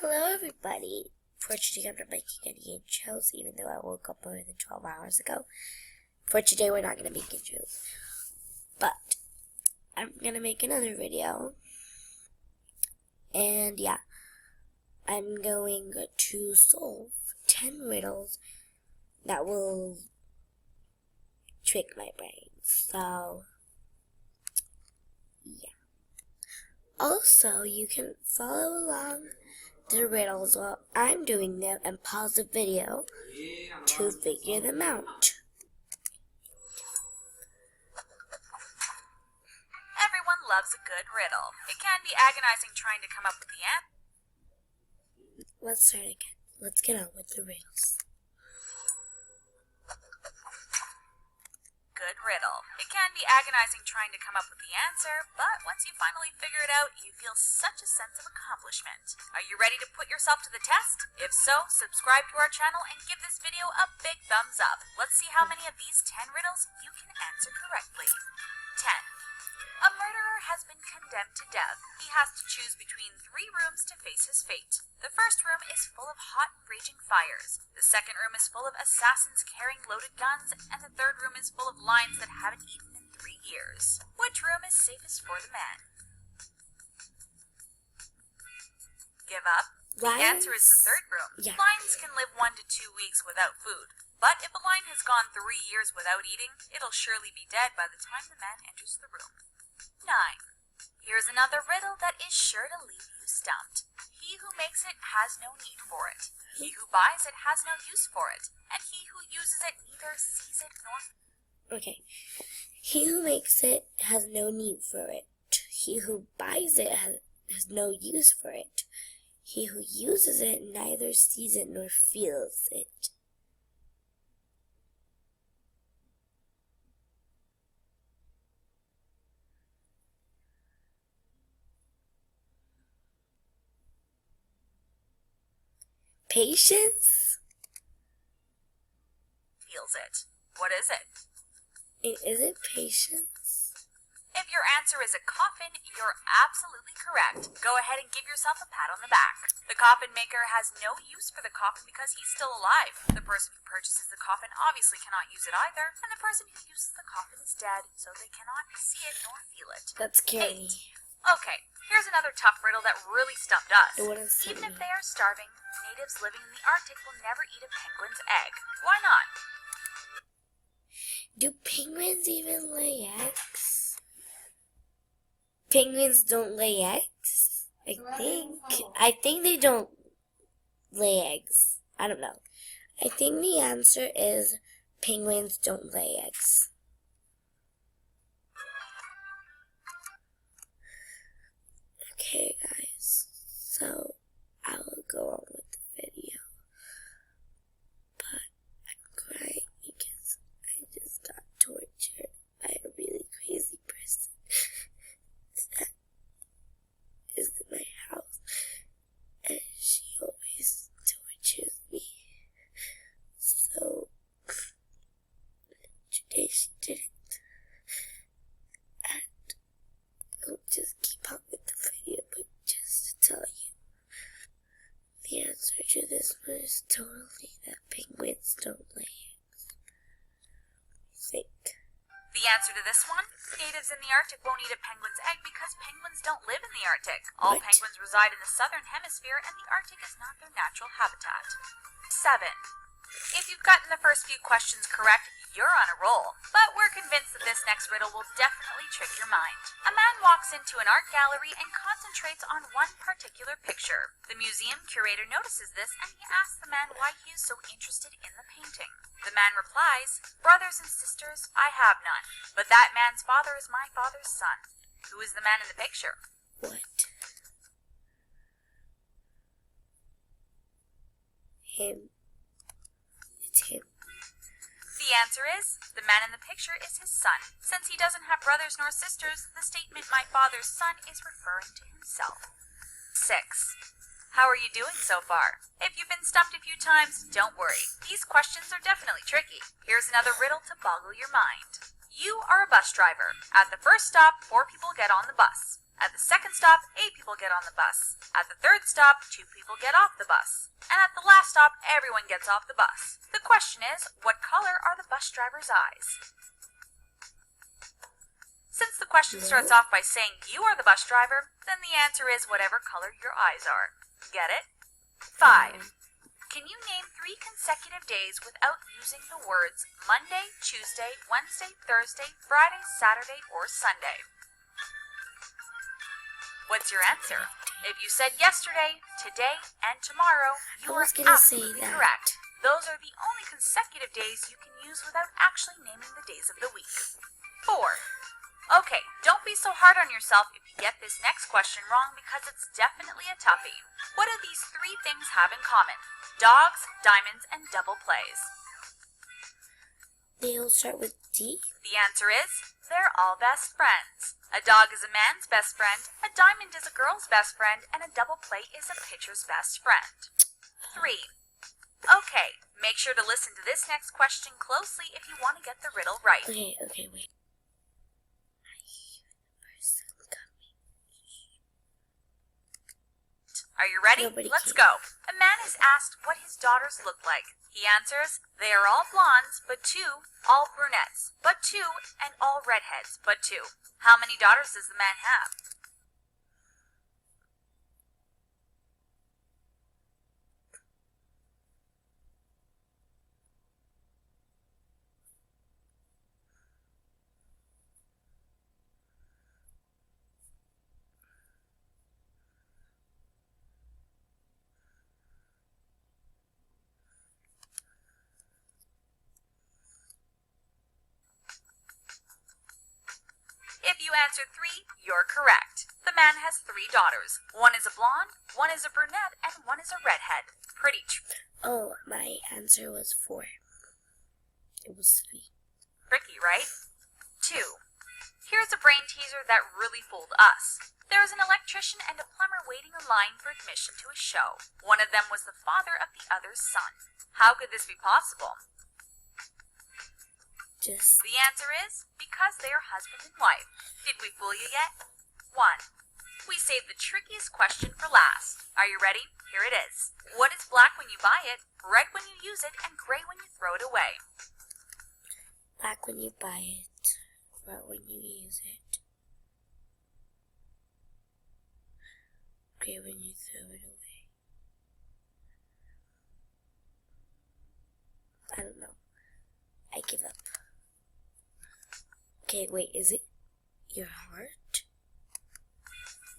Hello everybody. Fortunately, I'm not making any intros, even though I woke up more than 12 hours ago. For today, we're not going to make intros. But, I'm going to make another video. And yeah, I'm going to solve 10 riddles that will trick my brain. So, yeah. Also, you can follow along the riddles while I'm doing them and pause the video to figure them out. Everyone loves a good riddle. It can be agonizing trying to come up with the answer. Let's start again. Let's get on with the riddles. Good riddle. It can be agonizing trying to come up with the answer, but once you finally figure it out, you feel such a sense of accomplishment. Are you ready to put yourself to the test? If so, subscribe to our channel and give this video a big thumbs up. Let's see how many of these 10 riddles you can answer correctly. 10. A murderer has been condemned to death. He has to choose between 3 rooms to face his fate. The first room is full of hot and raging fires. The second room is full of assassins carrying loaded guns, and the third room is full of lions that haven't eaten in 3 years. Which room is safest for the man? Give up? The answer is the third room. Yeah. Lions can live 1 to 2 weeks without food. But if a lion has gone 3 years without eating, it'll surely be dead by the time the man enters the room. 9. Here's another riddle that is sure to leave you stumped. He who makes it has no need for it. He who buys it has no use for it. And he who uses it neither sees it nor... Okay. He who makes it has no need for it. He who buys it has no use for it. He who uses it neither sees it nor feels it. Patience? Feels it. What is it? Is it patience? If your answer is a coffin, you're absolutely correct. Go ahead and give yourself a pat on the back. The coffin maker has no use for the coffin because he's still alive. The person who purchases the coffin obviously cannot use it either, and the person who uses the coffin is dead, so they cannot see it nor feel it. That's scary. 8. Okay, here's another tough riddle that really stumped us. Even if they are starving, natives living in the Arctic will never eat a penguin's egg. Why not? Do penguins even lay eggs? Penguins don't lay eggs? I think they don't lay eggs. I don't know. I think the answer is penguins don't lay eggs. Okay, guys, so I will go on with the video, but I'm crying because I just got tortured by a really crazy person that is in my house, and she always tortures me. So today she didn't, and I'll just keep up with the video, but just to tell you, the answer to this one is totally that penguins don't lay eggs. Think. The answer to this one? Natives in the Arctic won't eat a penguin's egg because penguins don't live in the Arctic. All penguins reside in the southern hemisphere, and the Arctic is not their natural habitat. 7. If you've gotten the first few questions correct, you're on a roll. But we're convinced that this next riddle will definitely trick your mind. A man walks into an art gallery and concentrates on one particular picture. The museum curator notices this and he asks the man why he is so interested in the painting. The man replies, "Brothers and sisters, I have none, but that man's father is my father's son." Who is the man in the picture? What? Him. It's him. The answer is, the man in the picture is his son. Since he doesn't have brothers nor sisters, the statement "my father's son" is referring to himself. 6. How are you doing so far? If you've been stumped a few times, don't worry. These questions are definitely tricky. Here's another riddle to boggle your mind. You are a bus driver. At the first stop, 4 people get on the bus. At the second stop, 8 people get on the bus. At the third stop, 2 people get off the bus. And at the last stop, everyone gets off the bus. The question is, what color are the bus driver's eyes? Since the question starts off by saying you are the bus driver, then the answer is whatever color your eyes are. Get it? 5. Can you name 3 consecutive days without using the words Monday, Tuesday, Wednesday, Thursday, Friday, Saturday, or Sunday? What's your answer? If you said yesterday, today, and tomorrow, you are absolutely correct. Those are the only consecutive days you can use without actually naming the days of the week. 4. Okay, don't be so hard on yourself if you get this next question wrong because it's definitely a toughie. What do these 3 things have in common? Dogs, diamonds, and double plays. They all start with D? The answer is, they're all best friends. A dog is a man's best friend, a diamond is a girl's best friend, and a double play is a pitcher's best friend. 3. Okay, make sure to listen to this next question closely if you want to get the riddle right. Okay, wait. Are you ready? Let's go. A man is asked what his daughters look like. He answers, they are all blondes, but 2, all brunettes, but 2, and all redheads, but 2. How many daughters does the man have? If you answered 3, you're correct. The man has 3 daughters. 1 is a blonde, 1 is a brunette, and 1 is a redhead. Pretty Oh, my answer was 4. It was 3. tricky, right? 2. Here's a brain teaser that really fooled us. There is an electrician and a plumber waiting in line for admission to a show. One of them was the father of the other's son. How could this be possible? The answer is because they are husband and wife. Did we fool you yet? 1. We saved the trickiest question for last. Are you ready? Here it is. What is black when you buy it, red when you use it, and gray when you throw it away? Black when you buy it, red when you use it, gray when you throw it away. I don't know. I give up. Okay, wait, is it your heart?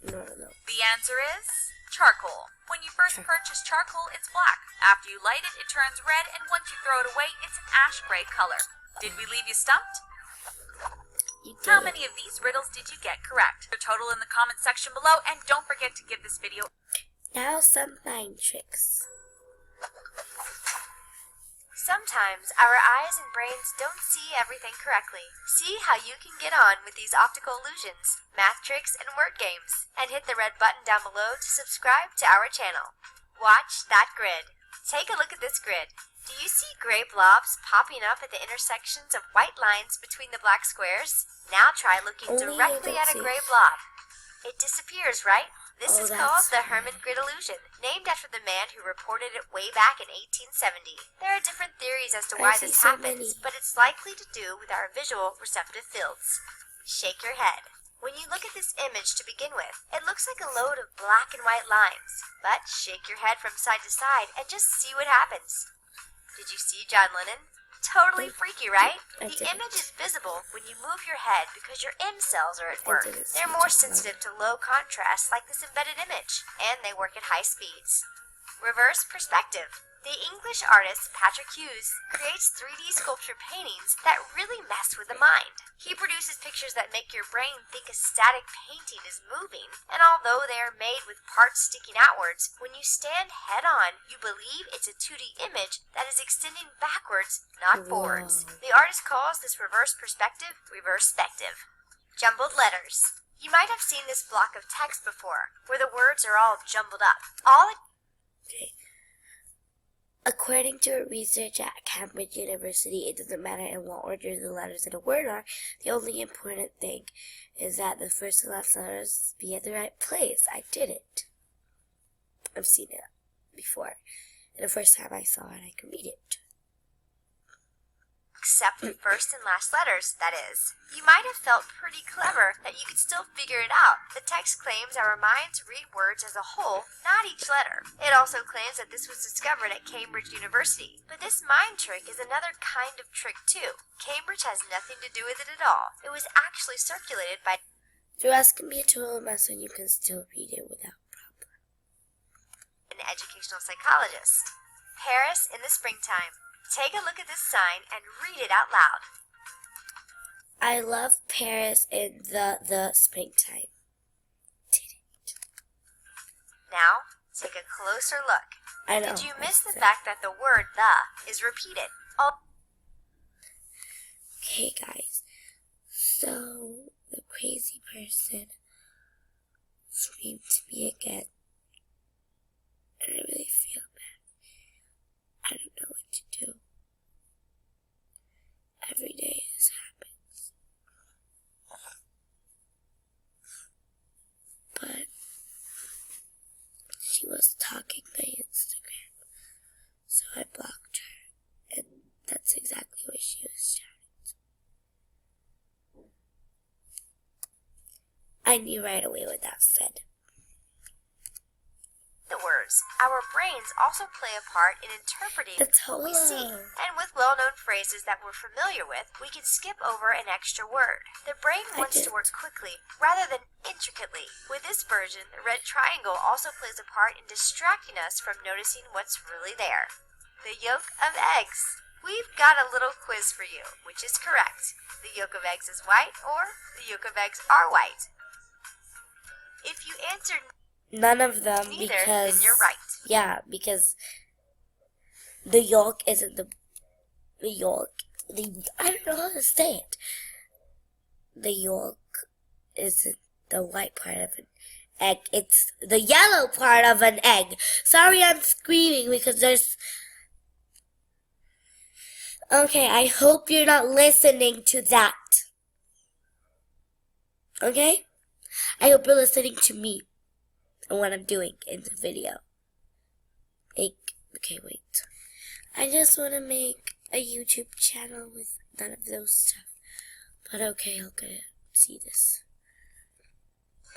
No. The answer is charcoal. When you first purchase charcoal, it's black. After you light it, it turns red, and once you throw it away, it's an ash gray color. Did we leave you stumped? How many of these riddles did you get correct? Your total in the comment section below, and don't forget to give this video. Now some mind tricks. Sometimes our eyes and brains don't see everything correctly. See how you can get on with these optical illusions, math tricks, and word games. And hit the red button down below to subscribe to our channel. Watch that grid. Take a look at this grid. Do you see gray blobs popping up at the intersections of white lines between the black squares? Now try looking directly at a gray blob. It disappears, right? This is called the Hermann grid illusion, named after the man who reported it way back in 1870. There are different theories as to why this happens, but it's likely to do with our visual receptive fields. Shake your head. When you look at this image to begin with, it looks like a load of black and white lines. But shake your head from side to side and just see what happens. Did you see John Lennon? Totally freaky, right? The image is visible when you move your head because your M cells are at work. They're more sensitive to low contrast like this embedded image, and they work at high speeds. Reverse perspective. The English artist Patrick Hughes creates 3D sculpture paintings that really mess with the mind. He produces pictures that make your brain think a static painting is moving, and although they are made with parts sticking outwards, when you stand head-on, you believe it's a 2D image that is extending backwards, not forwards. The artist calls this reverse perspective reverse-spective. Jumbled letters. You might have seen this block of text before, where the words are all jumbled up. According to research at Cambridge University, it doesn't matter in what order the letters in a word are. The only important thing is that the first and last letters be at the right place. I did it. I've seen it before. And the first time I saw it, I could read it. Except the first and last letters, that is. You might have felt pretty clever that you could still figure it out. The text claims our minds read words as a whole, not each letter. It also claims that this was discovered at Cambridge University. But this mind trick is another kind of trick too. Cambridge has nothing to do with it at all. It was actually circulated by... The rest can be a total mess and you can still read it without problem. An educational psychologist. Paris in the springtime. Take a look at this sign and read it out loud. I love Paris in the springtime. Did it. Now, take a closer look. I know. Did you miss the fact that the word the is repeated? Okay, guys. So, the crazy person screamed to me again. And I really feel bad. I don't know what to do. Every day this happens. But she was talking by Instagram, so I blocked her, and that's exactly what she was shouting. I knew right away what that said. The words. Our brains also play a part in interpreting what we see. And with well-known phrases that we're familiar with, we can skip over an extra word. The brain wants to work quickly rather than intricately. With this version, the red triangle also plays a part in distracting us from noticing what's really there. The yolk of eggs. We've got a little quiz for you. Which is correct? The yolk of eggs is white or the yolk of eggs are white? If you answered none of them, neither, because then you're right. Yeah, because the yolk isn't the yolk. I don't know how to say it. The yolk isn't the white part of an egg. It's the yellow part of an egg. Sorry, I'm screaming because there's... Okay, I hope you're not listening to that. Okay? I hope you're listening to me and what I'm doing in the video. Okay, wait. I just want to make a YouTube channel with none of those stuff. But okay, I'll get it. See this.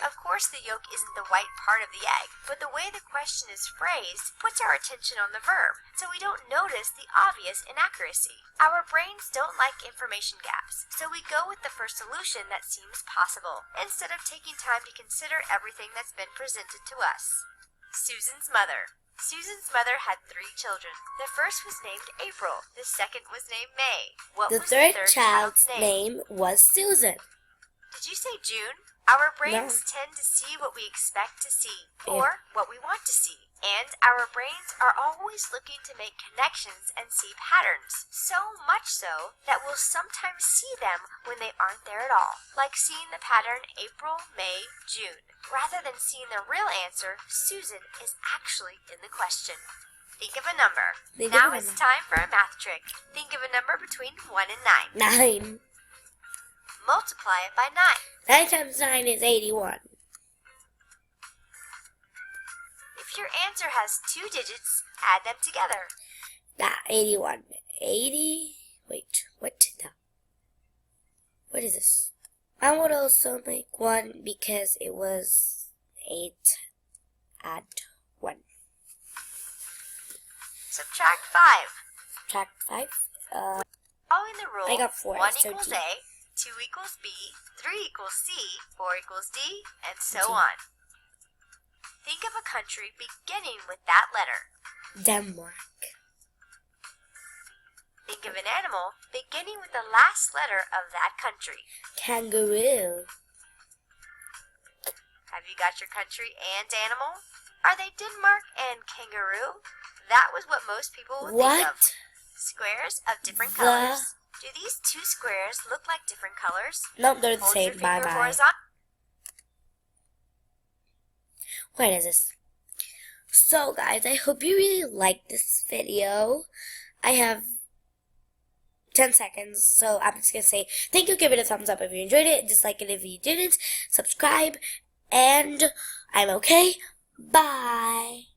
Of course, the yolk isn't the white part of the egg, but the way the question is phrased puts our attention on the verb, so we don't notice the obvious inaccuracy. Our brains don't like information gaps, so we go with the first solution that seems possible, instead of taking time to consider everything that's been presented to us. Susan's mother. Susan's mother had 3 children. The first was named April. The second was named May. What The was third the third child's child's name was Susan. Did you say June? Our brains tend to see what we expect to see, or what we want to see. And our brains are always looking to make connections and see patterns. So much so that we'll sometimes see them when they aren't there at all. Like seeing the pattern April, May, June. Rather than seeing the real answer, Susan is actually in the question. Think of a number. Now it's time for a math trick. Think of a number between 1 and 9. 9. Multiply it by 9. 9 times 9 is 81. If your answer has 2 digits, add them together. 81. 80. Wait, what now? What is this? I would also make 1 because it was 8 add 1. Subtract 5. Subtract 5. Following the rule, I got 4. 1 so equals D. A, 2 equals B, 3 equals C, 4 equals D, and so on. Think of a country beginning with that letter. Denmark. Think of an animal beginning with the last letter of that country. Kangaroo. Have you got your country and animal? Are they Denmark and kangaroo? That was what most people would think of. Squares of different colors. Do these 2 squares look like different colors? No, they're the Hold your same. finger Bye-bye. horizontal. What is this? So guys, I hope you really liked this video. I have 10 seconds, so I'm just gonna say thank you, give it a thumbs up if you enjoyed it, dislike it if you didn't, subscribe, and I'm okay. Bye.